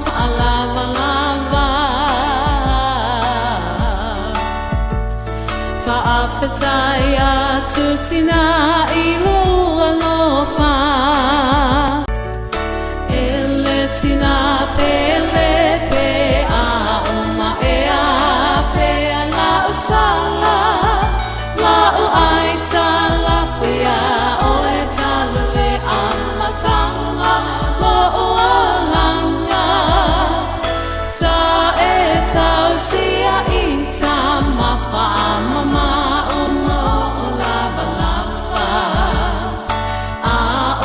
fa'alava lava fa'awhetai atu tina I lua lofa ele tina pele pe a uma e a fea la usala la uaita la fea o e talule amatanga lo ualanga sa e tausia ita mafa mama uma o lava lava a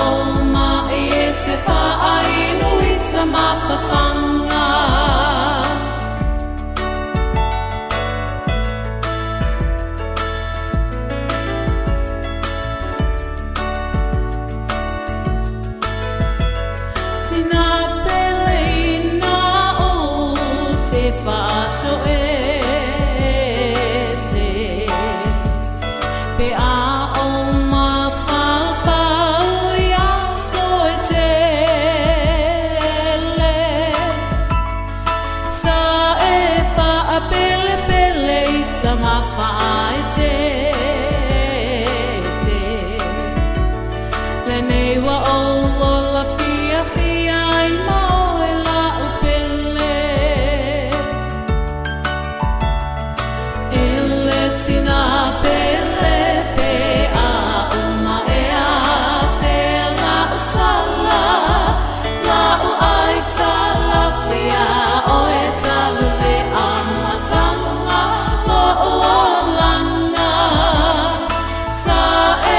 oma e te whaainu ita mawhawhanga tina pele ina o te whaato e se pe a o ma whawhau ia so e tele sa e whaapele pele I ta mawhai te le nei wa o la fia fia I mau e la upele ele tina pele pe a uma e a fea la usala la uaita la fia o e talule amatanga lo ualanga sa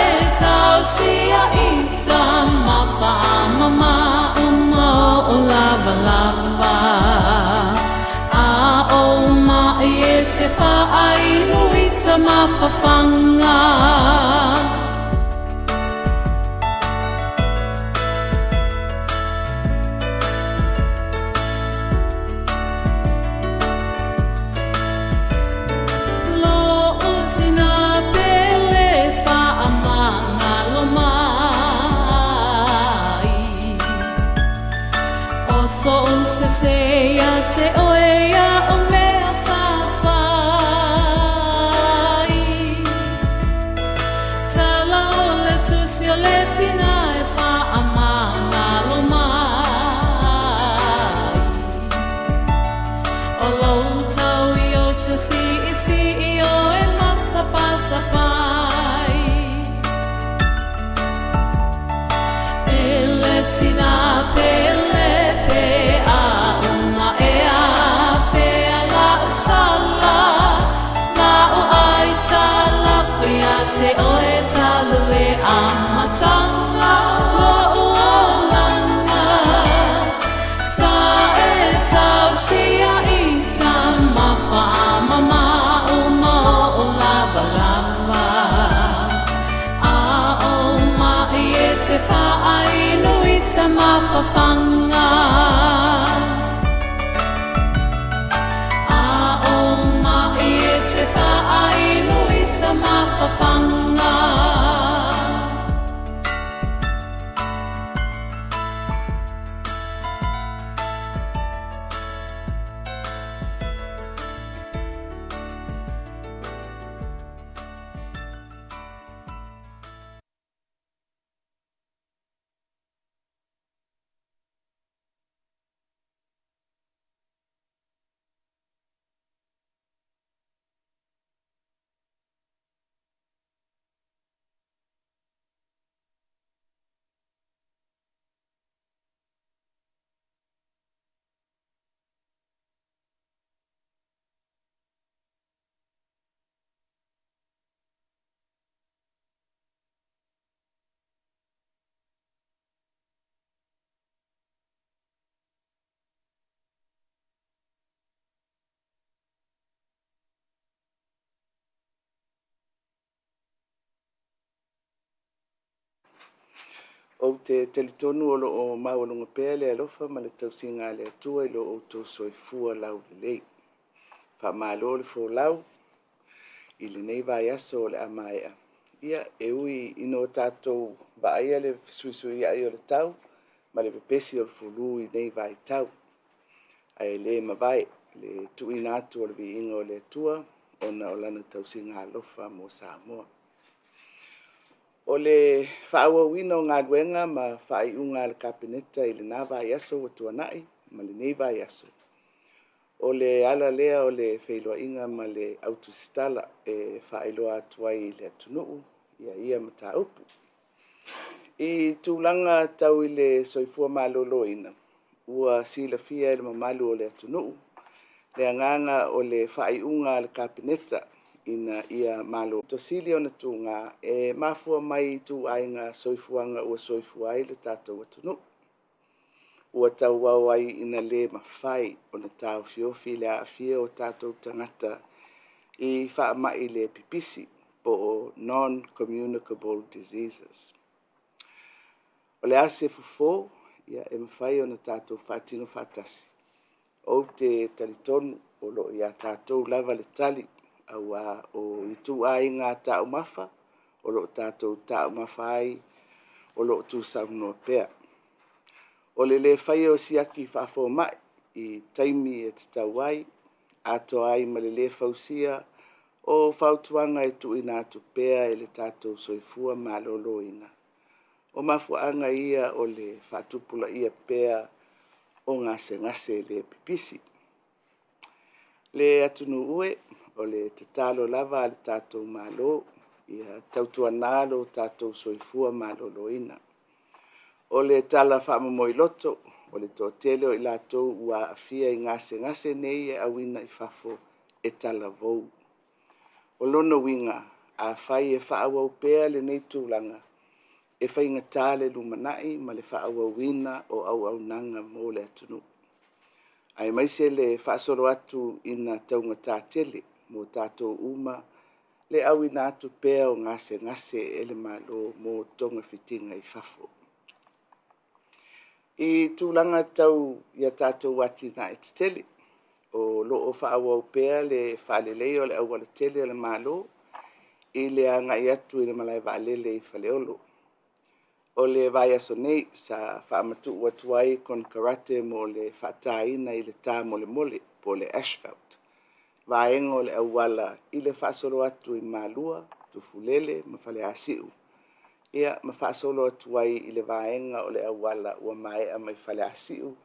e tausia ita mafa mama uma o lava lava a oma e te whaainu ita mawhawhanga lo utina pele whaamanga lo mai o so se seia te oea o mea sa whai tala o le tusi o le tina e whaamanga lo mai o lou tau I o te si I o e masapasapai ele tina pele pe a uma e a fea la usala la uaita la fea te o e talue amatanga lo ualanga sa e tausia ita mafa mama uma o lava lava a oma I e te whaainu ita mawhawhanga a oma I e te whaainu ita mawhawhanga o te telitonu o loo maulunga pea le alofa ma le tausinga le atua I lo o to soifua lau le lei. Pa malo le fo lau, I le nei vai aso o le amaea. Ia e ui ino tātou vaia le suisui ai o le tau, ma le pepesi o le fulu I nei vai tau. ai le mawai le tuina atu o le viinga o le tua ona o lana tausinga alofa mo Samoa. O le whaawawina o ngā luenga ma whaaiunga le kapineta i le nā vaiaso o tuanai ma le nei vaiaso. O le ala lea o le whailoa inga ma le autusitala e whaailoa atuai i le atunuu ia mata upu. I tūlanga tau i le soifua maloloina, ua sila fia i le mamalu o le atunuu, le anganga o le whaaiunga le kapineta ina ia malo. Tosili o na tūnga e mafua mai tū ainga soifuanga ua soifua ai le tātou atunuu. Ua tau wau ai ina le mawhai o na tau fiofi le aafia o tātou tangata i whaamai le pipisi po o non-communicable diseases. O le ase fufo, ia e mawhai o na tātou whaatino whaatasi. O te talitonu o lo ia tātou lava le tali aua o i tū ainga tāu mafa, o lo tātou tāu mawhai, o lo tū saunoa pea. O le whai o siaki whaafo mai i taimi e te tauai, ato ai ma le whausia o whautuanga e tuina atu pea e le tātou soifua maloloina. O mafuanga ia o le whaatupula ia pea o ngase le pipisi. Le atunu ue o le te talo lava le tātou malo ia tautua nalo tātou soifua maloloina. O le tala whaamamoi loto, o le tōtele o i lātou ua awhia i ngase nei e awina i whafo e tala vou. O lono winga, a whai e whaawau pēa le nei tūlanga, e whainga tāle lumanai ma le whaawau wina o au nanga mō le atunu. Ai maise le whaasoro atu ina taunga tātele mō tātou uma, le awina atu pēa o ngase e le malo mō tonga fitinga i whafo. I tūlanga tau ia tātou wati na e tele, o loo whaawau pēa le whaalelei o le awala tele o le malo, i le anga i atu i le malai waalele i whaleolo. O le vaiaso nei sa whaamatu watuai kon karate mo le whaataina i le tā mole po le asphalt. Vaenga o le awala i le whaasolo atu i malua, tufulele, ma whale asiu. Ia ma whaasolo atuai i le vaenga o le awala ua mai a mai whale asiu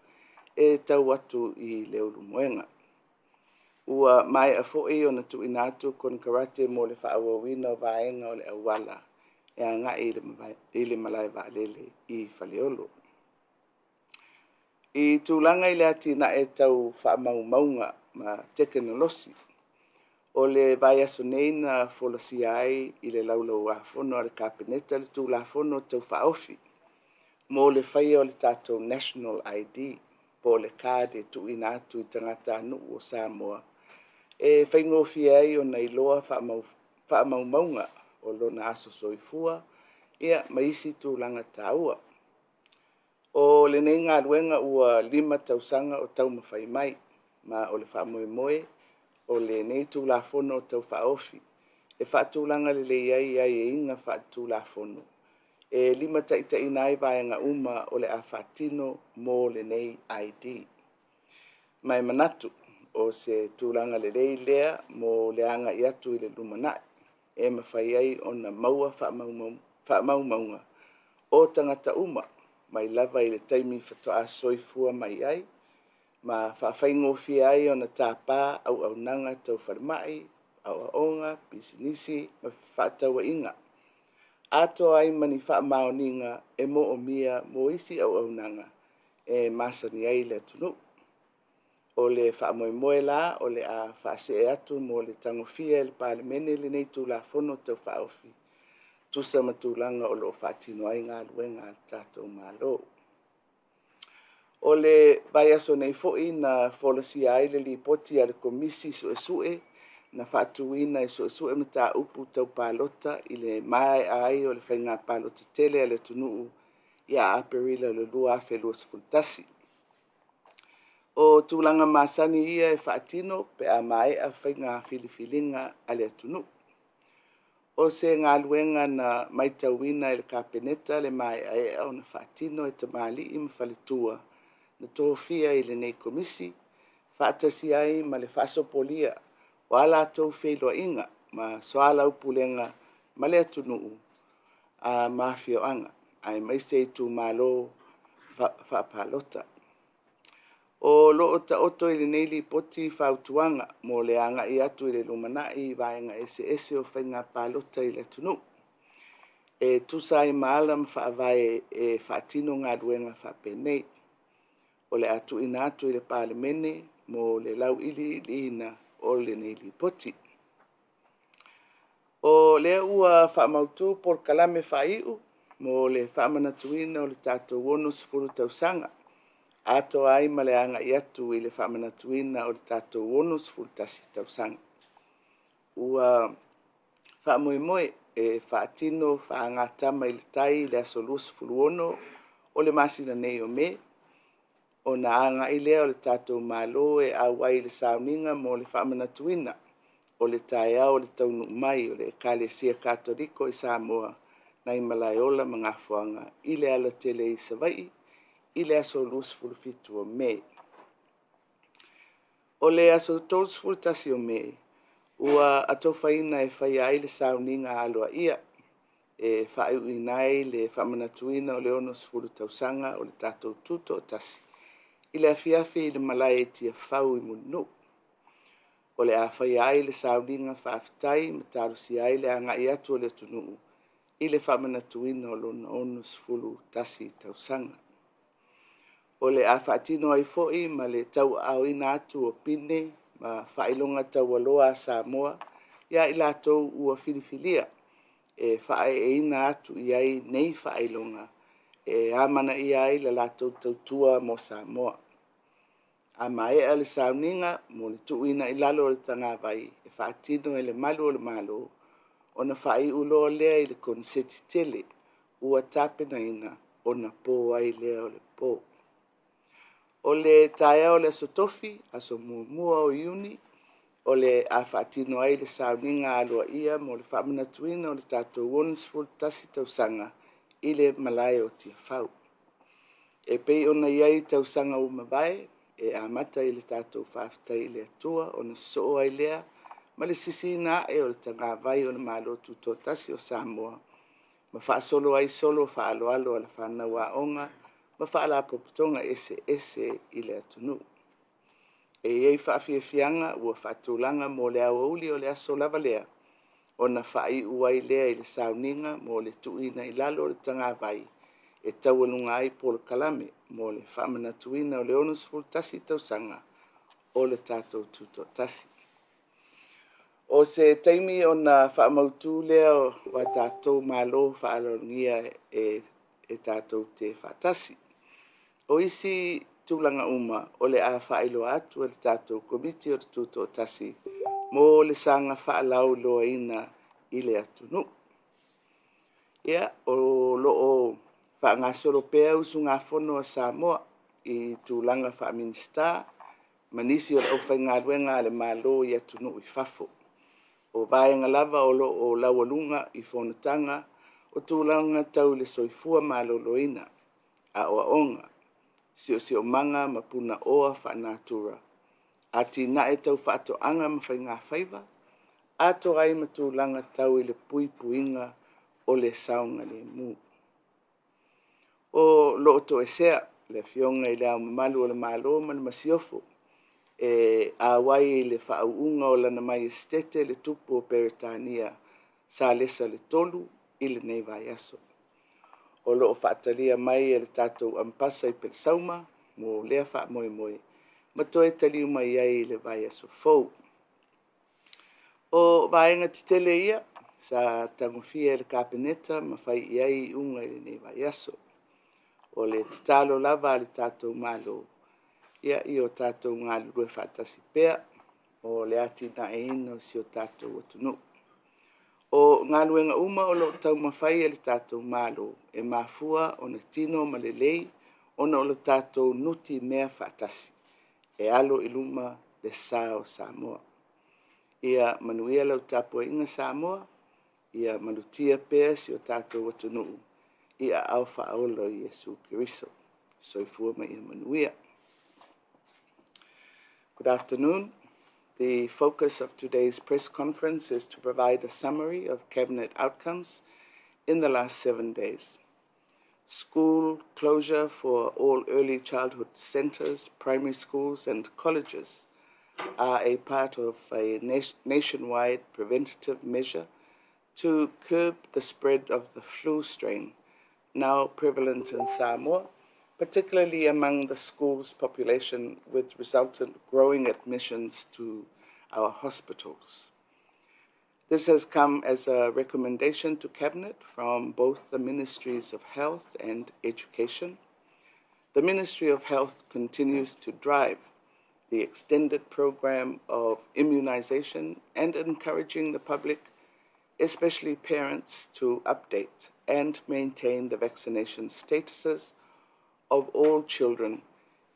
e tau atu i le ulumoenga. Ua mai a fo'i o na tuina atu kon karate mo le whaawawina o vaenga o le awala e anga i le malai vaalele i whaleolo. I tūlanga i le atina e tau whaamaumaunga ma teknolosi. O le vaiaso nei na folosi ai i le laulau a fono le kapineta le tūla fono tau whaofi. Mo le whaia o le tātou National ID po le kāde tuina atu i tangata anu o Samoa. E whaingofi ai o na iloa whaamaumaunga o lona aso soifua, ia maisi tūlanga tāua. O le nei ngā luenga ua 5 tausanga o tau mawhai mai, ma o le whaamoemoe, o le nei tūlafono o tau whaofi. E whaatūlanga le iai e inga whaatūlafono. E 5 taitai nai vaenga uma o le a whaatino mō le nei ID. Mai manatu o se tūlanga le lea mō le anga i atu i le lumanai. E mawhai ai o na maua whaamaumaunga o tangata uma mai lava i le taimi whatoa soifua mai ai, ma whawhaingofi ai o na tāpā au nanga tau wharimai, au aonga, pisinisi, ma whataua inga. Ato ai mani whaamaoninga e mo o mia mo isi au nanga e masani ai le tunu. O le whaamoemoe la o le a whaase e atu mo le tangofia le palemene le nei tūlafono tau whaofi. Tusa matulanga o lo whaatino ai ngā luenga tātou mālo. O le vaiaso nei fo'i na folasi ai le lipoti a le komisi suesue na whaatuina e suesue mata upu tau pālota i le mai ai o le whainga pālota tele a le tunuu ia aperila le lua whelua sfultasi. O tūlanga masani ia e whaatino pe a mai a whainga filifilinga a le tunuu. O se ngā luenga na maitauina i le kapeneta le mai ai o na whaatino e tamali i mawhaletua na tōwhia i le nei komisi whaatasi ai ma le whaasopolia o ala tau whelo inga ma soala upulenga ma le atunuu a mafio anga ai mai se tu malo whaapalota. O loo ta oto i le neili poti whautuanga mo le anga i atu i le lumanai vaenga ese o whainga palota i le atunuu. E tusai maala ma whaavae e whaatino ngā ruenga whapenei. O le atu ina atu i le palemene mo le lau ili ina o le neili poti. O le ua whaamautu por kalame whaiu mo le whaamanatuina o le tātou wono sifuru tausanga. Ato ai ma le anga i atu i le whaamanatuina o le tātou wono sifuru tasi tausanga. Ua whaamoemoe e whaatino whaangatama i le tai le aso sifuru ono o le masina nei o me. O na anga i lea o le tātou malo e awai le sauninga mo le whaamanatuina o le tae au o le taunu mai o le Ekalesia Katoliko i Samoa na i Malaiola mga whaanga i le ala tele i Savai i le aso fitu o me. O le aso tasi o me ua atowhaina e whai ai le sauninga aloa ia e whaiu inai le whaamanatuina o le ono sifuru tausanga o le tātou tuto o tasi. I le afiafi i le malai e tia whau i munu. O le awhai ai le sauninga whaafitai ma tarusi ai le anga i atu o le tunuu i le whamanatuina o lona ono sifuru tasi tausanga. O le awhaatino ai foi ma le tau au ina atu o pine ma whailonga tau aloa a Samoa ia i lātou ua filifilia e whae e ina atu i ai nei whailonga e amana i ai la lātou tautua mo Samoa. A mai e le sauninga mo le tuuina i lalo o le tangawai e whaatino e le malu o le malo o na whai ulo lea i le konseti tele ua tapena ina o na pō ai lea o le pō. O le taea o le sotofi aso mua o iuni o le a whaatino ai le sauninga aloa ia mo le whaamanatuina o le tātou wonsful tasi tausanga i le malai o tia whau. E pei ona iai tausanga umawae e amata i le tātou whaafitai i le atua o na soo ai lea ma le sisina e o le tangawai o le malo tuto tasi o Samoa. Ma whaasolo ai solo whaaloalo o le whanau a onga ma whaala popotonga ese i le atunu. E iei whaafiafianga ua whaatulanga mo le awauli o le aso lava lea o na whai uai lea i le sauninga mo le tuina i lalo o le tangawai e tauanunga ai po le kalame mo le whaamanatuina o le onusful tasi tausanga o le tātou tuto tasi. O se taimi o na whaamautu lea o wa tātou malo whaalongia e tātou te whaatasi. O isi tūlanga uma o le a whaelo atu e le tātou komiti o le tuto tasi mo le sanga whaalau loa ina i le atunu. Ia o loo whaangasoro pēa usu ngā whono a Samoa i tūlanga whaaminista manisi o le aufai ngā ruenga le malo i atunu i whafo. O vaenga lava o lo o laualunga i whonatanga o tūlanga tau le soifua malo loina a oa onga sio manga ma puna oa whaanatura. A ti na e tau whaato anga ma whai ngā whaiva a to ai ma tūlanga tau i le pui puinga o le saunga le mu. O lo to e sea le fionga i le au malu o le malo ma le masiofo. E a wai le whauunga o lana mai estete le tupu o Peritania sa lesa le tolu i le nei vai aso. O loo whaatalia mai e le tātou ampasa i Persauma mo lea wha moe. Ma toe taliu mai ai le vai aso fau. O vaenga titele ia sa tangofia e le kapeneta ma whai iai unga i le nei vai aso. O le titalo lava le tātou malo. Ia i o tātou ngā lue whaatasi pēa, o le ati na e ino si o tātou atunu. O ngā luenga uma o lo tau mawhai e le tātou malo, e mafua o na tino malelei, o na o le tātou nuti mea whaatasi, e alo i luma le sā o Samoa. Ia manuia lau tāpua inga Samoa, ia malutia pēa si o tātou atunu, ia au whaolo i Yesu Kiriso. Soifua mai ia manuia. Good afternoon. The focus of today's press conference is to provide a summary of Cabinet outcomes in the last 7 days. School closure for all early childhood centres, primary schools and colleges are a part of a nationwide preventative measure to curb the spread of the flu strain now prevalent in Samoa, particularly among the school's population, with resultant growing admissions to our hospitals. This has come as a recommendation to Cabinet from both the Ministries of Health and Education. The Ministry of Health continues to drive the extended program of immunization and encouraging the public, especially parents, to update and maintain the vaccination statuses of all children,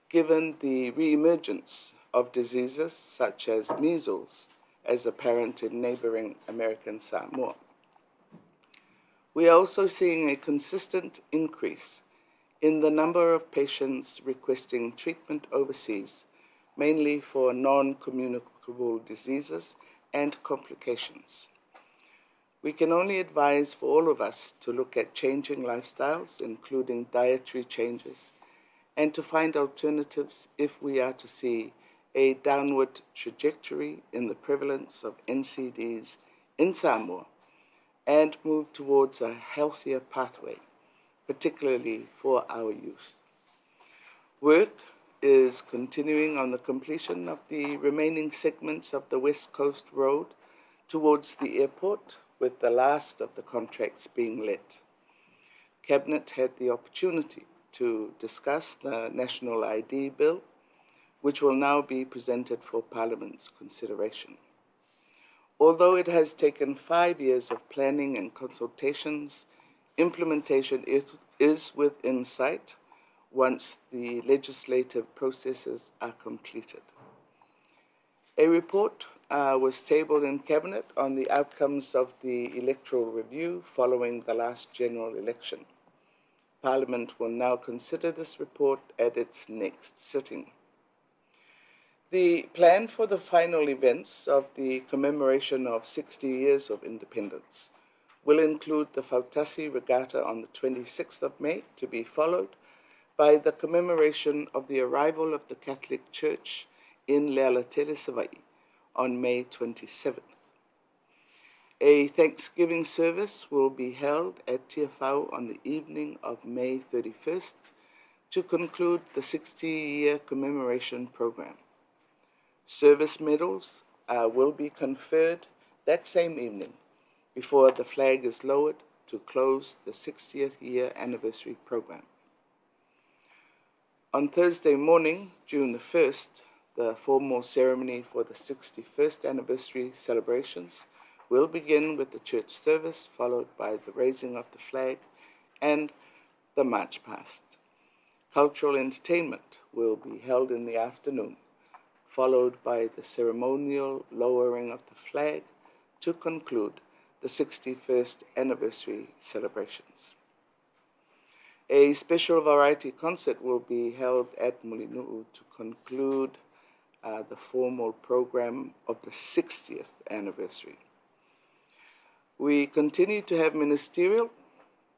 given the reemergence of diseases such as measles as apparent in neighboring American Samoa. We are also seeing a consistent increase in the number of patients requesting treatment overseas, mainly for non-communicable diseases and complications. We can only advise for all of us to look at changing lifestyles, including dietary changes, and to find alternatives if we are to see a downward trajectory in the prevalence of NCDs in Samoa and move towards a healthier pathway, particularly for our youth. Work is continuing on the completion of the remaining segments of the West Coast Road towards the airport, with the last of the contracts being let. Cabinet had the opportunity to discuss the National ID Bill, which will now be presented for Parliament's consideration. Although it has taken 5 years of planning and consultations, implementation is within sight once the legislative processes are completed. A report was tabled in Cabinet on the outcomes of the electoral review following the last general election. Parliament will now consider this report at its next sitting. The plan for the final events of the commemoration of 60 years of independence will include the Fautasi Regatta on the 26th of May, to be followed by the commemoration of the arrival of the Catholic Church in Lealatele, Savaii, on May 27th. A Thanksgiving service will be held at Tiafau on the evening of May 31st to conclude the 60-year commemoration program. Service medals will be conferred that same evening before the flag is lowered to close the 60th year anniversary program. On Thursday morning, June the 1st, the formal ceremony for the 61st anniversary celebrations will begin with the church service, followed by the raising of the flag and the march past. Cultural entertainment will be held in the afternoon, followed by the ceremonial lowering of the flag to conclude the 61st anniversary celebrations. A special variety concert will be held at Mulinu'u to conclude the formal program of the 60th anniversary. We continue to have ministerial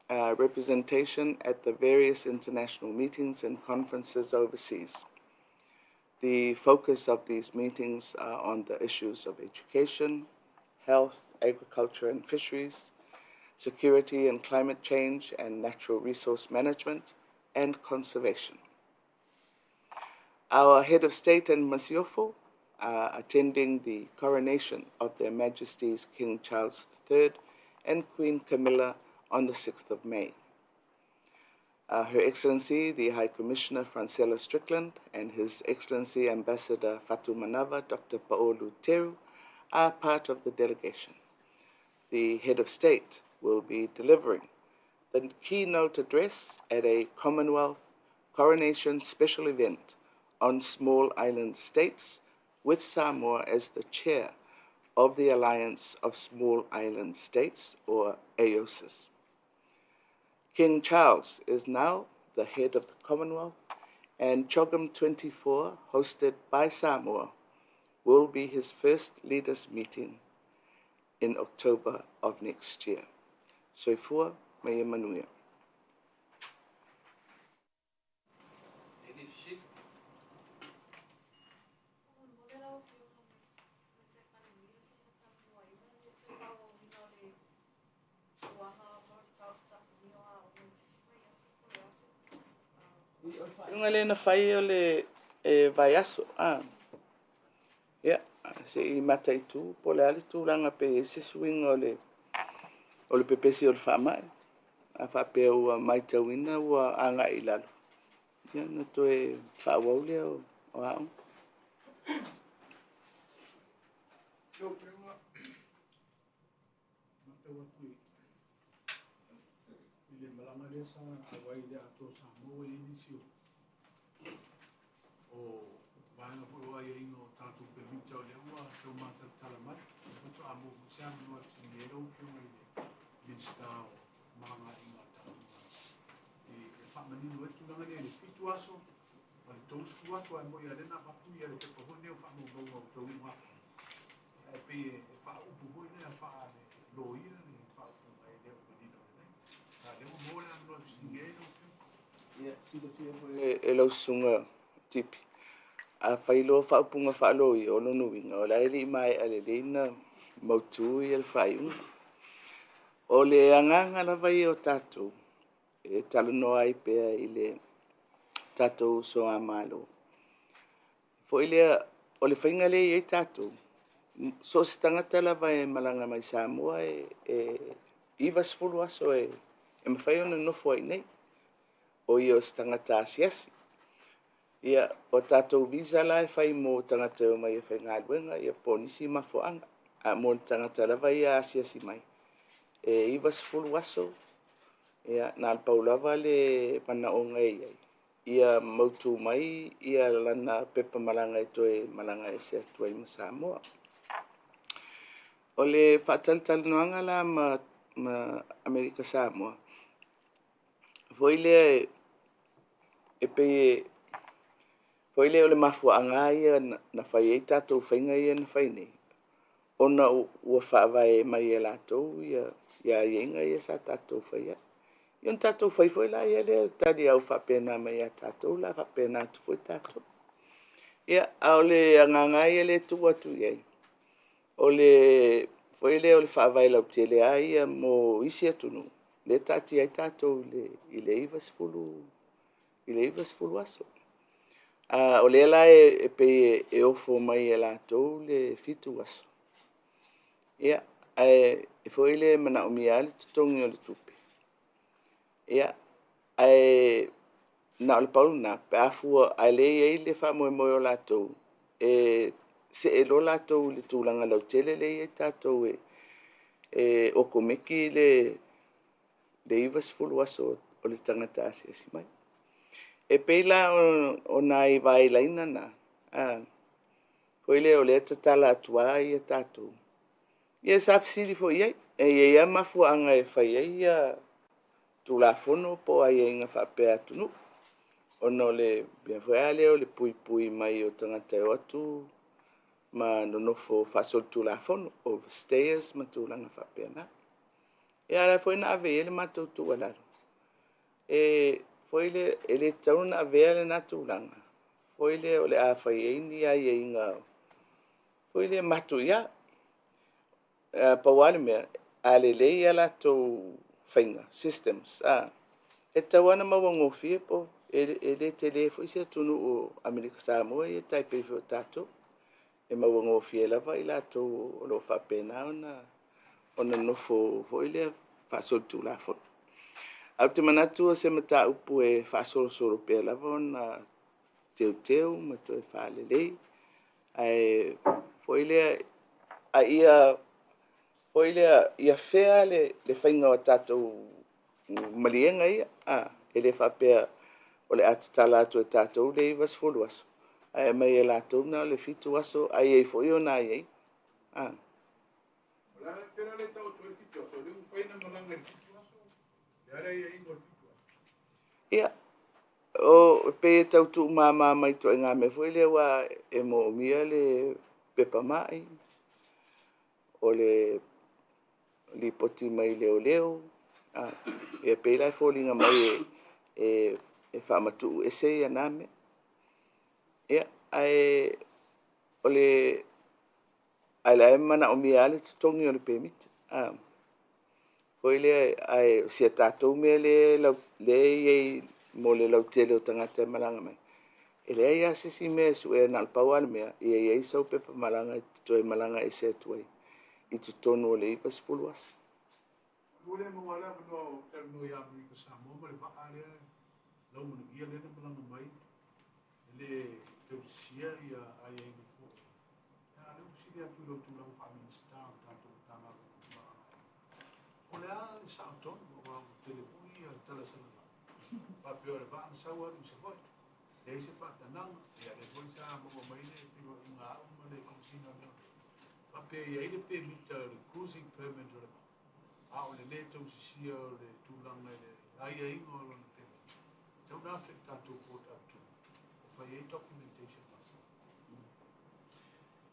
representation at the various international meetings and conferences overseas. The focus of these meetings are on the issues of education, health, agriculture and fisheries, security and climate change, and natural resource management and conservation. Our head of state and Masiofo are attending the coronation of Their Majesties King Charles III and Queen Camilla on the 6th of May. Her Excellency, the High Commissioner Francella Strickland, and His Excellency Ambassador Fatu Manava, Dr. Paolu Teru, are part of the delegation. The head of state will be delivering the keynote address at a Commonwealth coronation special event on small island states, with Samoa as the chair of the Alliance of Small Island States, or AOSIS. King Charles is now the head of the Commonwealth And CHOGM 24, hosted by Samoa, will be his first leaders meeting in October of next year. Soifua Mea Manuia. Yung alin na whai o le vai aso. Ia, se I mata I tū, po le ali tūlanga pe se swing o le pepesi o le whamai. A whape ua mai tauina ua anga I lalo. Ia, na toe whaawau lea o aong. Ile malanga lea sa awai lea ato Samoa inisio. O vaenga fo ai ino tātou permita o lea ua tau mata talamai. Koto amo siamu noa tiniero ke mai le minsta o malanga inga tātou. E whamaninu e tunanga lea le fitu aso. Ma le tausu ato ai moi arena papu ia le te pohone o whamu bonga o tau inga. E pe e whaupu hoi lea wha le loia le whaupu mai lea upenino le nei. Leo mōre anua tiniero ke. Ia, sida fia e lau sunga tipi. A whailo whaupunga whaloi o nono winga. O laeri mai ale leina mautu I al whaiunga. O le anganga la vai o tātou. E talanoa ai pea I le tātou so amalo. Fo ilea o le whainga le I tātou. So se tangata la vai malanga mai Samoa iwa sfulu aso e mawhai ona nofo ai nei. O I o se tangata asiasi. Ia o tātou visa la e whai mō tangata o mai e whai ngā luenga ia ponisi mafoanga. A mō tangata la vai a asiasi mai. Iwa sfulu aso. Ia nā paulava le mana o ngai ai. Ia mautu mai ia lana pepa malanga e toe malanga e se atua I Samoa. O le whaataltal noanga la ma Amerika Samoa. Foi le e pe foi le o le mafua anga ia na whai e tātou whainga ia na whai nei. Ona ua whaavai mai e lātou ia ienga ia sa tātou whaia. Ion tātou whai foi la ia le tari au whapena mai a tātou la whapena atu foi tātou. Ia au le anganga ia le tu atu iei. O le foi le o le whaavai lau tele a ia mo isi atunu. Le tati ai tātou I le iwa sfulu aso. O le la e pe e ofo mai e lātou le fitu aso. Ia, e foi le mana o mia le tutongi o le tupe. Ia, na o le paulu na pe afua a le e le wha moe moe o lātou. Se e lo lātou le tūlanga lau tele le e tātou o komeki le iwa sfulu aso o le tangata asiasi mai. E peila o nai vai laina na. Foi le o le tatala atua I a tātou. Ia safisiri fo iai. E ia mafua anga e whai ia tulafono po ai inga whapea tunu. Ono le biawhea leo le pui pui mai o tangata o atu. Ma nonofo whasol tulafono. Overstayers ma tūlanga whapea na. Ia la foi na ave ele matou tu alaro. Foi ele tau na ave ele na tūlanga. Foi le o le a whai e ini ai e inga. Foi le matu ia. Pawale mea. A le ia la tau whainga. Systems. E tau ana mawango fie po. Ele tele foi se tunu o Amerika Samoa e taipei fio tātou. E mawango fie lava I la tau o lo whapena ona nofo foi le whasol tūlafo. Au te manatua se mata upu e whasol soro pe lava ona teu ma toi whalelei. Foi le a ia whea le whainga o tātou malienga ia. Ele whapea o le atatala atu e tātou le iwa sfulu aso. Mai e lātou na le fitu aso ai e foi o na iei. Ia, O pe tautu mama mai to ngā me foi le wa e mo mia le pepa mai o le li poti mai leo leo e pe lai folinga mai e whaamatu e se aname ia ai o le ai la mana o mia le tutongi o le pemita foi le ai se tatou me le le mo le lautele o tangata malanga mai ele ia sisi me su e na pawal me ia so pe malanga to malanga e se tuai I tutonu o le I pasipuluas Lule mo wala no terno ya mi ko Samoa mo le va ale lo mo ia le na mai le te sia ia ai ai fo ya le sia tu lo fa mi sta tanto tama o le a sa to o telefoni tala sa pa pior va sa wa se foi le se fa tanang ya le foi sa mo mai le fino nga mo le consina pa pe ia le pe mi cruising permit o le le tau sisia o le tūlanga le ai ai ngō lona pe. Tau nā whek tātou port atu. O whai ei documentation masa.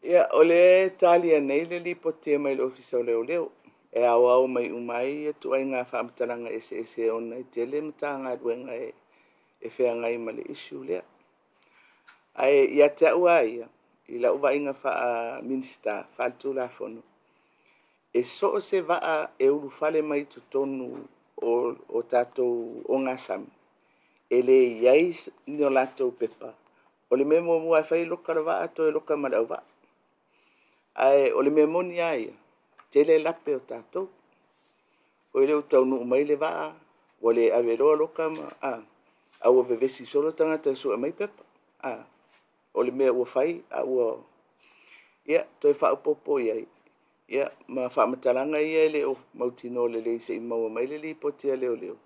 ia o le talia nei le lipotia mai le ofisa o leo leo e au mai umai e tu ai ngā whaamatalanga ese ona I tele mta ngā duenga e whea ngai ma le issue lea. Ai ia te ua ia I la uwa inga wha minister whantu la whono. E so se vaa e uru fale mai tu tonu o tātou o ngā sami. E le iai ni o lātou pepa. O le memo mua e whai loka la vaa to e loka marau vaa. Ai o le memo ni aia. Tele lape o tātou. O le utau nu mai le vaa. O le averoa loka ma. Au o vevesi solo tangata su e mai pepa. O le mea ua whai. Ia, toi wha upopo iai. Ia, ma whamatalanga ia le o mautino le le se I maua mai le li potia leo leo.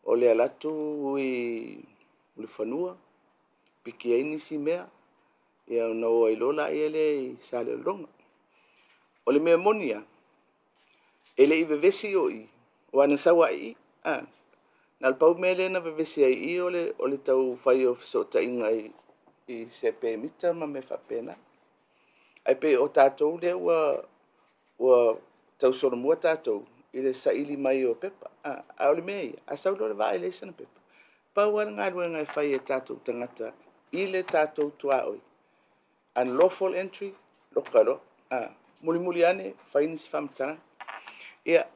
O le alatu I le whanua, piki ai nisi mea, ia una o ai lola ia le sa le longa. O le mea monia, e le I vevesi o I, o ana sawa I, na pau mea le na vevesi ai I o le tau whai o fisota inga I se pe mita ma me whapena. Ai pe o tātou le ua tau soro mua tātou I le saili mai o pepa. A o le mea ia, a sau le vaa I le sana pepa. Pau ana ngā rua ngai whai e tātou tangata I le tātou tua oi. Unlawful entry, lokaro. Muli ane, whai nisi whamatanga. Ia,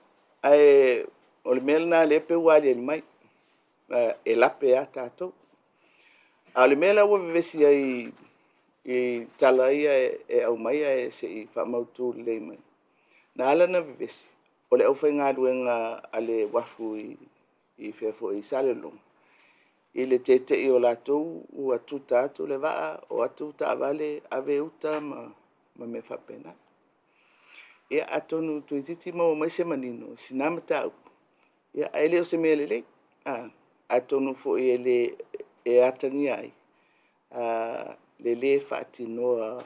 ai o le mea na le pe wali ali mai. E lape a tātou. A o le mea la ua vevesi I tala ia e au mai e se I whamautu le mai. Na ala na vivesi. O le au whai ngā ruenga a le wafu I whewho I sale longa. I le tete I o lātou ua tuta atu le waa o atu ta avale ave uta ma me whapena. Ia atonu tuititi mau mai se manino. Sinama ta upu. Ia aile o se mea lele. Atonu fo I le atani ai. Lele whaatinoa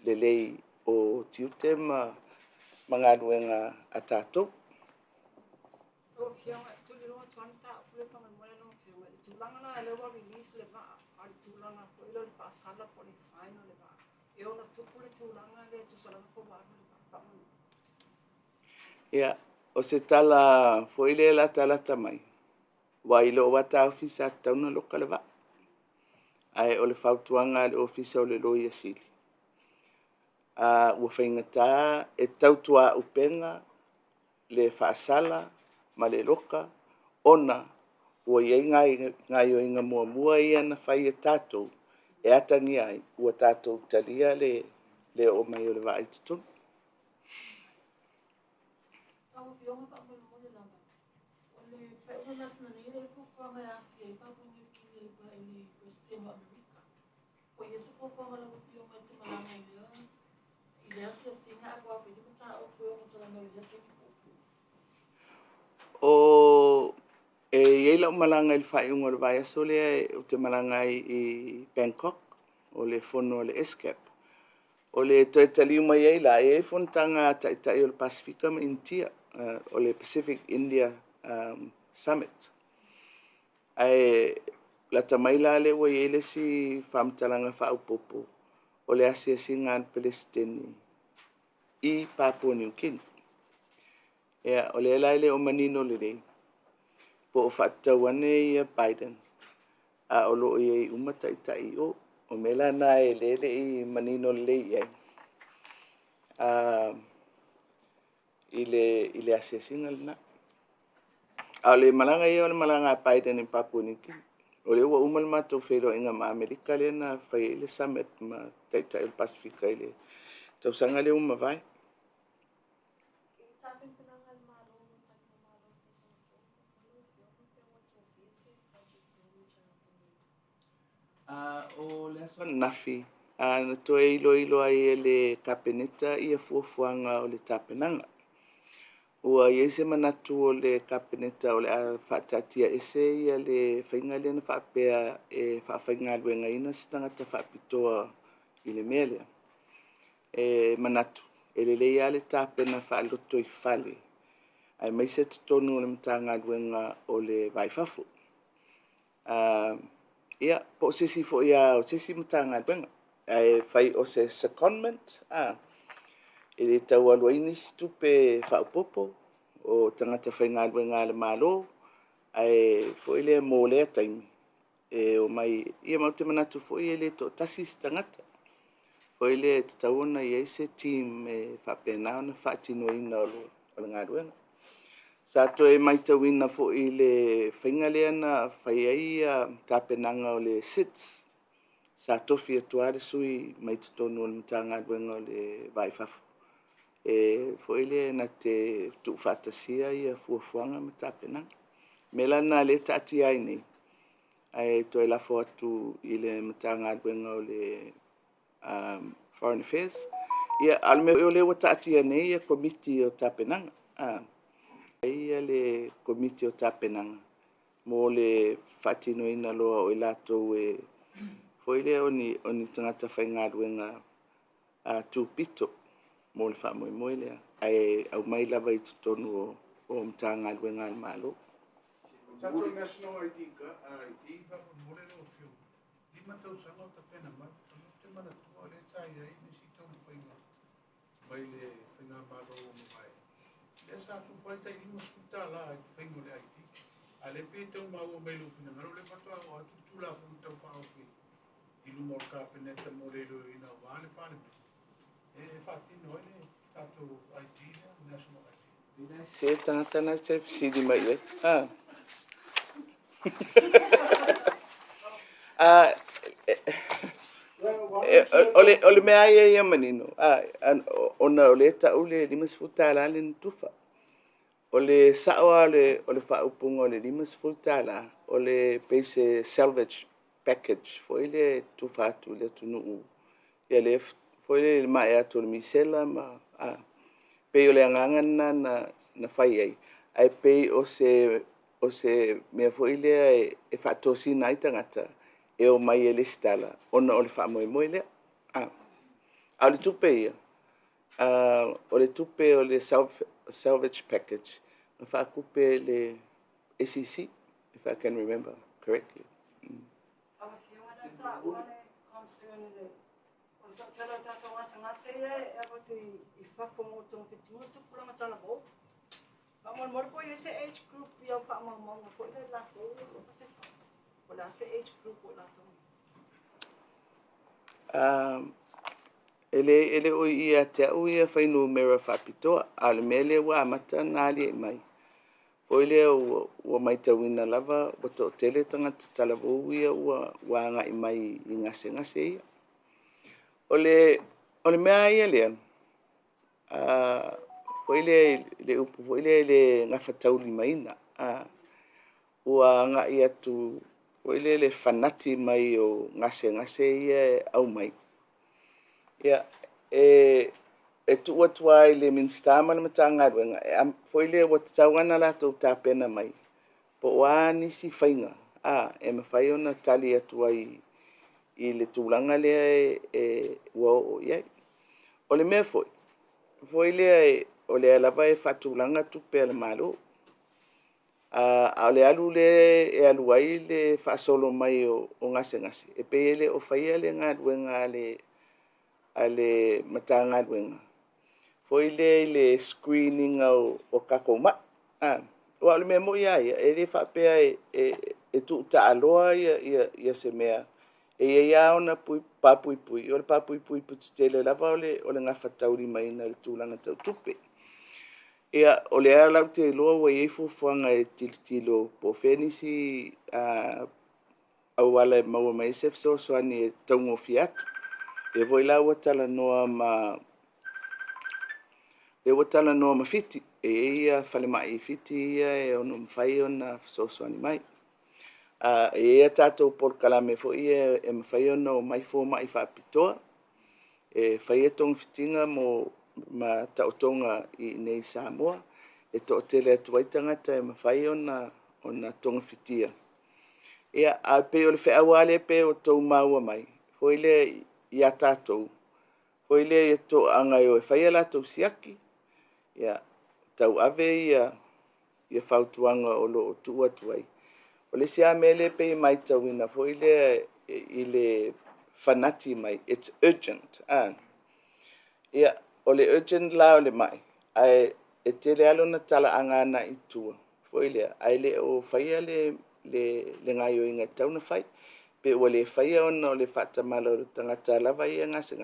lele o tiute ma ngā ruenga a tātou. O fianga tuli roa tuani ta upule pa mai moe no fianga tulanga na lewa release le va ari tulanga ko ilo le pasala po le final le va e ona tupule tulanga le tu sala ko va le va Ia o se tala fo ile la tala tamai. Wa ilo wata ofisa tauna loka le va. Ai o le fautuanga le ofisa o le loia sili. Ua whaingata e tautua upenga le whaasala ma le loka ona ua iai ngai o inga mua ia na whai e tātou e atangi ai ua tātou talia le o mai o le vai tutunu. Au fianga pa mai moe lava o le whaewa nasna nei le fuwhanga e asi e papu ni ki le pa ni Western America o yese fuwhanga la fianga te malanga i lea I le asi a singa a kua pedi mata o kua o tala mai lea te O iei lau malanga I whai unga le vai aso lea o te malanga I Bangkok o le fono o le escape. O le toe taliu mai ei la e fontanga tai o le Pasifika ma India o le Pacific India Summit. Ai la tamaila le wa ele si famtalanga fa upopo o le asia singan Palestini I Papua New Guinea ya o le laile o manino le dei po o fatawane ia Biden a o lo ia umata itai o mela na ele I manino le ia ile asia singal na a le malanga ia o le malanga Biden I Papua New Guinea o le ua umal matou whero inga ma Amerika le na whai le summit ma taita il Pasifika ile tausanga le uma vai. O le aso nafi na toe ilo ai le kapeneta ia fuafuanga o le tapenanga. Ua ia se manatu o le kapeneta o le a whaatatia ese ia le whainga le na whaapea e whaafainga luenga ina stangata whaapitoa I le mea lea. Manatu, e le ia le tapena whaaloto I whale. Ai mai se tutonu o le mtanga luenga o le waifafu. Ia, po sesi fo ia o sesi mtanga luenga. Ai whai o se secondment. E le tau aluaini stupe whaupopo. O tangata whainga luenga le malo. Ai fo ile mo lea taimi. O mai, ia mau te manatu fo ia le to tasis tangata. Fo ile te tauona ia se team whapenao na whaatino ina o le ngā ruenga. Sa to e mai tawina fo ile whainga lea na whaiai tāpenanga o le SIDS. Sa tofi atuare sui mai tutonu o le mtanga ruenga o le waifafu. Fo ile na te tu whaatasia ia fuafuanga ma tāpenanga. Melana le tati ai nei. Ai to e lafo atu I le mtanga ruenga o le Foreign Affairs. Ia alme o le watati nei ia komiti o tāpenanga. Ia le komiti o tāpenanga. Mo le whatino ina loa o I latou foi le oni tangata whainga ruenga tūpito. Mo le wha moe lea. Ai au mai lava I tutonu o mtanga ruenga al malo. Tato national ID ka, ID ka mole le o fio. Di matau sanga ta pena ma, te mana tua le tai ai ni si tau whainga. Mai le whainga malo o mai. Le sa tu whai tai ni maskuta la ai whainga le ID. A le pe tau mau o mai lo fina ngaro le patoa o atu tula fu tau whao fi. I lumo ka peneta mole lo ina wale pane. Fati no le tato ID national ID. Se tangata se sidi mai e. Ole mea ia manino. Ona ole ta ule limas futala le ntufa. Ole sawa ole whaupunga ole limas futala. Ole pese salvage package. Fo ile tufa atu le tunu. Ia fo ile mai atu le misela ma. Pe ole angangana na whai ai. Ai pe o se mea fo ile e whaatosi nai tangata e o mai ele stala ona o le wha moe lea. A le tupe ia. O le tupe o le salvage package. Na wha kupe le SEC, if I can remember correctly. age group ia whaamamanga ko ile lato o la age group o lato. Ele o ia te au ia whainu mera whapitoa ale mele wa amata nāli mai. O ile o mai tawina lava o to tele tangata talavu ia wa ngai mai I ngase ia. Ole mea ia lea. O ile le upu o ile le ngafatauli maina. Ua ngai atu o ile le fanati mai o ngase ia au mai. Ia tuatua I le minstama le matanga ruenga. Fo ile o tauana la tau tāpena mai. Po wa nisi whainga. E mawhai ona tali atua I le tūlanga lea ua o iai. O le mea foi. Foi ile o le alava e whatulanga tupe ale malo. Ia, o le mea foi. Foi ile le ngafatauli maina. Ua ngai atu o ile le minstama le matanga ruenga. Fo ile o tauana la tau tāpena mai. Po wa nisi whainga. E mawhai ona tali atua I le tūlanga lea ua o iai. O le mea foi. Foi ile o le alava e whatulanga tupe ale malo. A le alu le e alu ai le whaasolo mai o ngase. E pe ele o whaia le ngā duenga ale mata ngā duenga. Foi le screening o kakoma. Wa le me mo ia le whapea e tu ta aloa ia se mea. E ia ona papui. O le papui pututele lava o le ngā whatauri mai na le tūlanga tau tupe. Ia o le ala te loa wa i fuanga e tilo po fenisi au ala e maua mai sef so ani e taungo fiatu. E voi la watala noa ma fiti. E ia fale mai fiti ia e ono mwhai ona so ani mai. E ia tātou pol kalame fo ia e mwhai ona o mai fo mai whapitoa. E whai e tong fitinga ma tautonga I nei Samoa. E to tele atuai tangata e mawhai ona tonga fitia. Ia a pe o le whaawale pe o tau maua mai. Foi le ia tātou. Foi le e to angai o e whai ala tau siaki. Ia tau ave ia whautuanga o lo o tua tuai. O le sia mele pe mai tau ina. Foi le I le whanati mai. It's urgent. Ia o le urgent la o le mai. Ai e tele alo na tala angana I tua. Foi lea. Ai le o whaia le ngai o inga tau na whai. Pe o le whaia ona o le whatamala o le tangata lava ia ngase.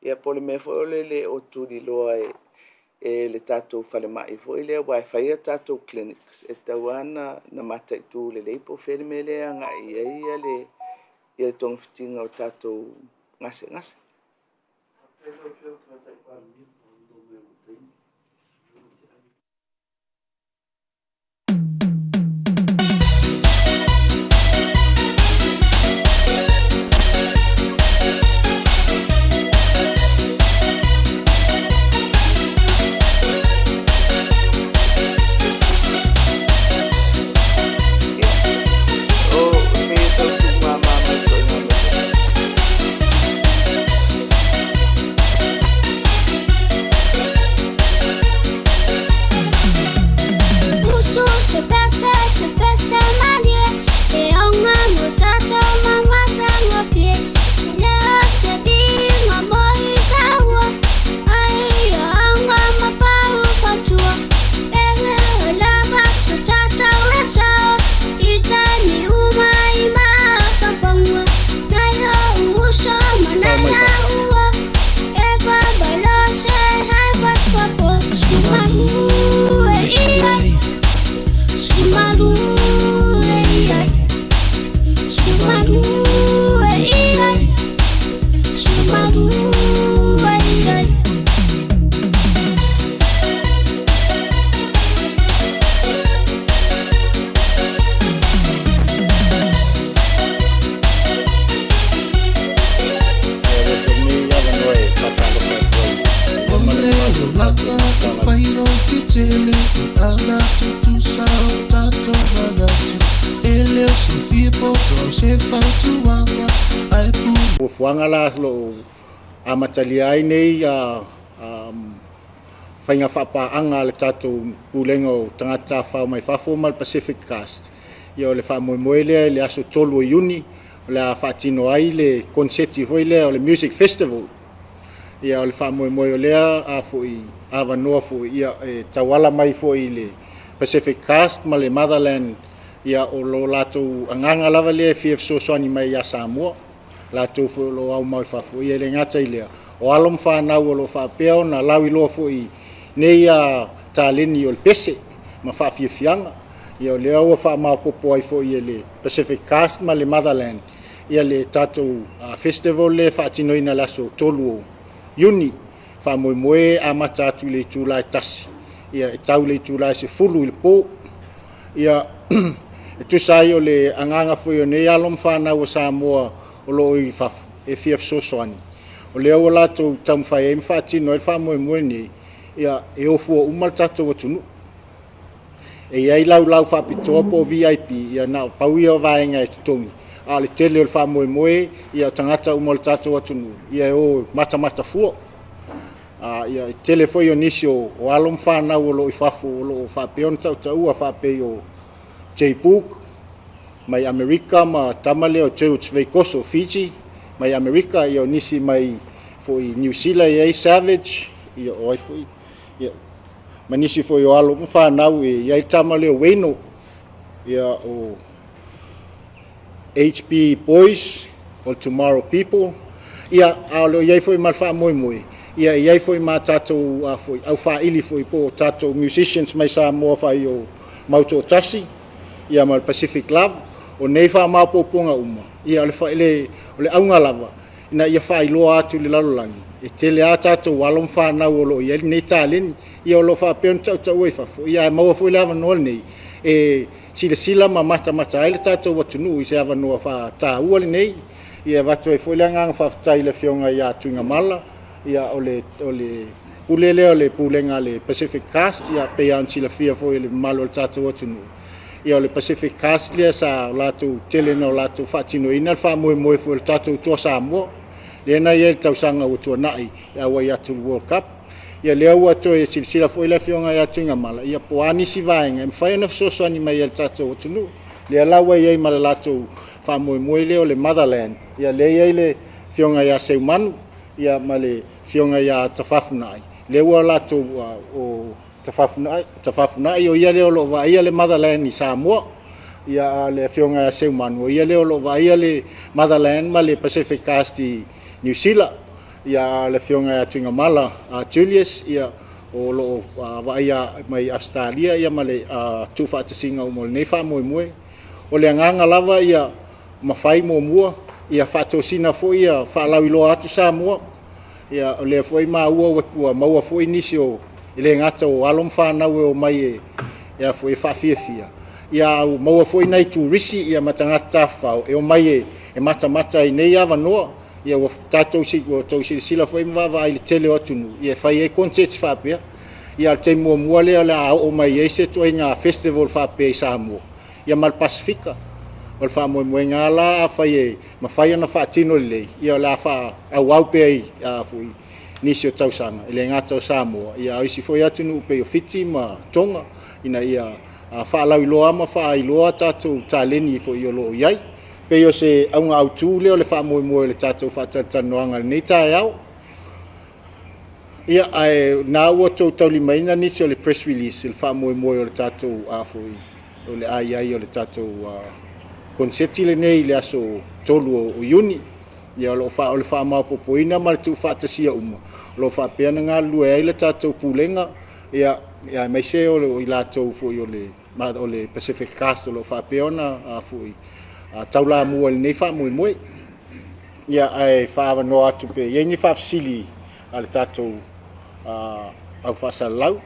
Ia pole me foi le o turi loa e le tātou whale mai. Foi lea wai whaia tātou clinics. E tau ana na mata I tu le leipo whele me lea ngai ia le tong fitinga o tātou ngase. Fuanga la lo amatali ai nei whainga whapaanga le tātou pulengo tangata whao mai whafo mal Pacific Cast. Ia o le whamoemoe lea le aso tolu o iuni, o le whaatino ai le konseti hoi lea o le Music Festival. Ia o le whamoemoe o lea a fui awanoa fui ia tawala mai fui le Pacific Cast ma le Motherland. Ia o lo latou anganga lava le FF soani mai ia Samoa. Latou fo lo au mai fafu ia le ngata ilea. O alom whanau o lo whapea na lawi loa fo I nei a tāleni o le pese ma whawhiawhianga. Ia o lea ua whamaupopo ai fo ia le Pacific Cast ma le Motherland. Ia le tātou festival le whaatinoina laso tolu o iuni. Whamoemoe a mata atu le tūlai tasi. Ia e tau le tūlai se fulu le pō. Ia e tusai o le anganga fo i o nei alom whanau o Samoa o lo I fafu e fiaf sosoani. O lea o latou taumwhai e mwhaatino e whamoemoe ni ia e ofu o umal tatou o tunu. E iai lau whapitoa po VIP ia na pauia o vaenga e tutongi. A le tele o le whamoemoe ia tangata umal tatou o tunu. Ia e o mata fua. Ia tele foi o nisi o alom whanau o lo I fafu o lo whapeon tau a whapei o J-Book, mai Amerika ma tamale o teu Koso Fiji, mai Amerika ia nisi mai foi New Zealand ia Savage, ia oi foi, ia manisi foi o alo whanau ia tamale o Weno, ia o HB Boys, o Tomorrow People, ia alo ia foi malfa moi. Ia foi ma tatou foi au faili foi po tatou musicians mai Samoa fai o mauto tasi ia mal Pacific Club o nei fa ma poponga uma ia le fai le aunga lava ina ia fai loa atu le lalolangi e tele a tatou walom fa na o lo ia nei talen ia lo fa pen tau e fa ia mau foi lava no nei e sila ma mata ai le tatou watunu i se ava no fa ta ua le nei ia vatu e foi langa fa tai le fionga ia tunga mala ia ole pulele ole pulenga le Pacific Cast ia pe an sila fia foi le malo tatu atunu ia ole Pacific Cast le sa latu tele no latu fatino ina fa mo foi tatu to Samoa le na ia tau sanga o to nai ia wa ia tu World Cup ia le wa to e sila foi le fionga ia tunga mala ia poani si vaenga em fa na so ni mai tatu atunu le la wa ia mala latu fa mo le ole Motherland ia le ia le fionga ia se manu ia male fionga ia tafafunai le wala to o tafafunai o ia le lo va ia le Motherland ni Samoa ia le fionga ia se manu ia le lo va ia le Motherland male Pacific Coast New Zealand ia le fionga ia tunga mala Julius ia o lo va ia mai Australia ia male tu fa te singa o mo nei fa mo o le nganga lava ia mafai mo mua ia fatosina foi ia fa lauilo atu Samoa ia le foi maua wa maua foi nisio ile ngata o alom fa na o mai ia foi fa fia ia maua foi nai tu risi ia matangata fa e o mai e mata i nei ava no ia o tato si o to sila foi va ile tele o tunu ia fa e concert fa pe ia te mo le o mai e se to nga festival fa pe Samoa ia mal Pacifica o fa mo ngala fa ye ma fa na fa tino le ia la fa au pe a fui nisio tau sana ile ngata Samoa ia isi foi atu no pe fiti ma tonga ina ia fa la iloa ma fa iloa tatu taleni fo yo lo yai pe yo se au autu le le fa mo le tatu fa tanoanga ni taiao ia ai na o to tali maina nisio le press release le fa mo le tatu a foi o le ai o le tatu konseti le nei le aso tolu o yuni ia lo fa ma popoina ma tu fa tasia uma lo fa pena nga lu e le tatu pulenga ia mai se o ila to fo yo le ma o le Pacific Coast lo fa peona a foi a taula mo le nei fa mo ia ai fa no atu pe ye ni fa sili al tatu a fa salau